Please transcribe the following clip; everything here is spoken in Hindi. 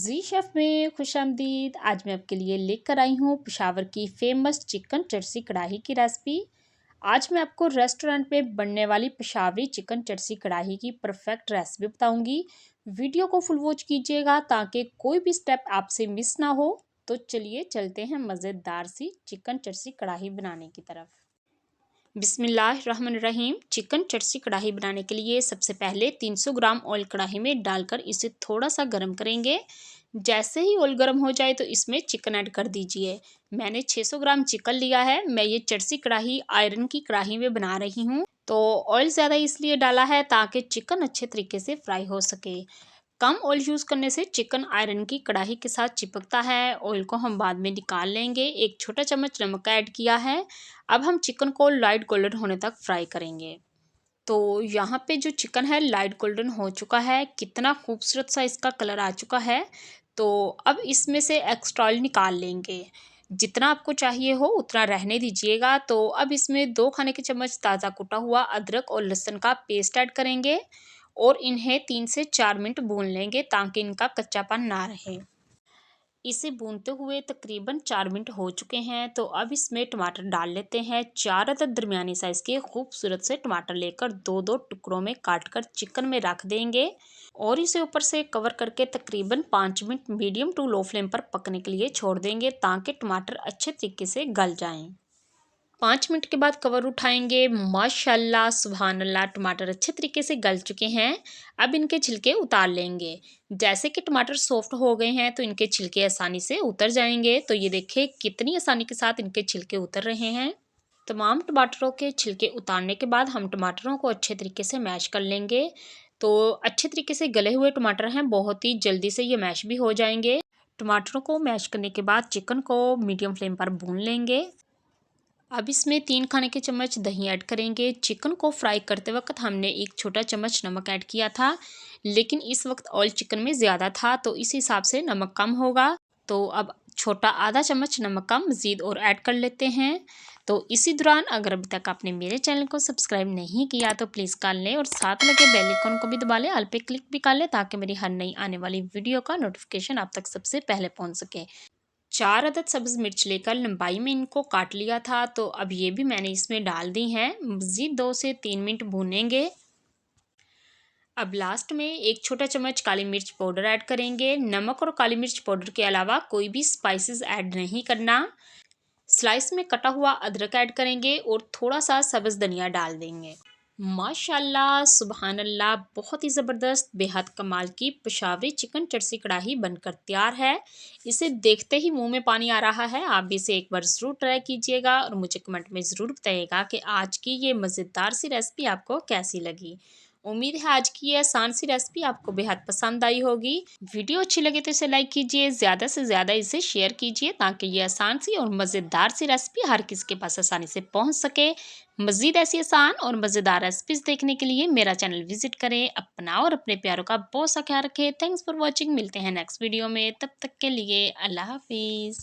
जी शेफ़ में खुशामदीद। आज मैं आपके लिए लेकर आई हूँ पेशावर की फ़ेमस चिकन चरसी कढ़ाई की रेसिपी। आज मैं आपको रेस्टोरेंट में बनने वाली पेशावरी चिकन चरसी कढ़ाई की परफेक्ट रेसिपी बताऊंगी। वीडियो को फुल वॉच कीजिएगा ताकि कोई भी स्टेप आपसे मिस ना हो। तो चलिए चलते हैं मज़ेदार सी चिकन चरसी कढ़ाई बनाने की तरफ। बिस्मिल्लाहिर्रहमानिर्रहीम। चिकन चरसी कढ़ाई बनाने के लिए सबसे पहले 300 ग्राम ऑयल कढ़ाई में डालकर इसे थोड़ा सा गर्म करेंगे। जैसे ही ऑयल गर्म हो जाए तो इसमें चिकन ऐड कर दीजिए। मैंने 600 ग्राम चिकन लिया है। मैं ये चरसी कढ़ाई आयरन की कढ़ाई में बना रही हूँ, तो ऑयल ज़्यादा इसलिए डाला है ताकि चिकन अच्छे तरीके से फ्राई हो सके। कम ऑयल यूज़ करने से चिकन आयरन की कढ़ाई के साथ चिपकता है। ऑयल को हम बाद में निकाल लेंगे। एक छोटा चम्मच नमक ऐड किया है। अब हम चिकन को लाइट गोल्डन होने तक फ्राई करेंगे। तो यहाँ पे जो चिकन है लाइट गोल्डन हो चुका है। कितना खूबसूरत सा इसका कलर आ चुका है। तो अब इसमें से एक्स्ट्रा ऑयल निकाल लेंगे। जितना आपको चाहिए हो उतना रहने दीजिएगा। तो अब इसमें 2 खाने के चम्मच ताज़ा कुटा हुआ अदरक और लहसुन का पेस्ट ऐड करेंगे और इन्हें 3 से 4 मिनट भून लेंगे ताकि इनका कच्चापन ना रहे। इसे भूनते हुए तकरीबन 4 मिनट हो चुके हैं। तो अब इसमें टमाटर डाल लेते हैं। 4 अदद दरमियानी साइज़ के खूबसूरत से टमाटर लेकर 2-2 टुकड़ों में काटकर चिकन में रख देंगे और इसे ऊपर से कवर करके तकरीबन 5 minute medium to low flame पर पकने के लिए छोड़ देंगे ताकि टमाटर अच्छे तरीके से गल जाएं। 5 मिनट के बाद कवर उठाएंगे। माशाल्लाह सुभान अल्लाह, टमाटर अच्छे तरीके से गल चुके हैं। अब इनके छिलके उतार लेंगे। जैसे कि टमाटर सॉफ्ट हो गए हैं तो इनके छिलके आसानी से उतर जाएंगे। तो ये देखिए कितनी आसानी के साथ इनके छिलके उतर रहे हैं। तमाम टमाटरों के छिलके उतारने के बाद हम टमाटरों को अच्छे तरीके से मैश कर लेंगे। तो अच्छे तरीके से गले हुए टमाटर हैं, बहुत ही जल्दी से ये मैश भी हो जाएंगे। टमाटरों को मैश करने के बाद चिकन को मीडियम फ्लेम पर भून लेंगे। अब इसमें 3 खाने के चम्मच दही ऐड करेंगे। चिकन को फ्राई करते वक्त हमने 1 छोटा चम्मच नमक ऐड किया था, लेकिन इस वक्त ऑयल चिकन में ज़्यादा था तो इस हिसाब से नमक कम होगा। तो अब छोटा आधा चम्मच नमक का मज़ीद और ऐड कर लेते हैं। तो इसी दौरान अगर अभी तक आपने मेरे चैनल को सब्सक्राइब नहीं किया तो प्लीज़ कर लें और साथ लगे बेल आइकन को भी दबा लें, ऑल पे क्लिक भी कर लें ताकि मेरी हर नई आने वाली वीडियो का नोटिफिकेशन आप तक सबसे पहले पहुँच सके। 4 अदद सब्ज़ मिर्च लेकर लंबाई में इनको काट लिया था, तो अब ये भी मैंने इसमें डाल दी हैं। मज़ीद 2 से 3 मिनट भूनेंगे। अब लास्ट में 1 छोटा चम्मच काली मिर्च पाउडर ऐड करेंगे। नमक और काली मिर्च पाउडर के अलावा कोई भी स्पाइसेस ऐड नहीं करना। स्लाइस में कटा हुआ अदरक ऐड करेंगे और थोड़ा सा सब्ज़ धनिया डाल देंगे। माशाल्लाह सुभान अल्लाह, बहुत ही ज़बरदस्त बेहद कमाल की पेशावरी चिकन चरसी कढ़ाई बनकर तैयार है। इसे देखते ही मुंह में पानी आ रहा है। आप भी इसे एक बार ज़रूर ट्राई कीजिएगा और मुझे कमेंट में ज़रूर बताइएगा कि आज की ये मज़ेदार सी रेसिपी आपको कैसी लगी। उम्मीद है आज की ये आसान सी रेसिपी आपको बेहद पसंद आई होगी। वीडियो अच्छी लगे तो इसे लाइक कीजिए, ज़्यादा से ज़्यादा इसे शेयर कीजिए ताकि ये आसान सी और मज़ेदार सी रेसिपी हर किसी के पास आसानी से पहुंच सके। मज़ीद ऐसी आसान और मज़ेदार रेसिपीज़ देखने के लिए मेरा चैनल विजिट करें। अपना और अपने प्यारों का बहुत सा ख्याल रखें। Thanks for watching. मिलते हैं नेक्स्ट वीडियो में, तब तक के लिए अल्लाह हाफिज़।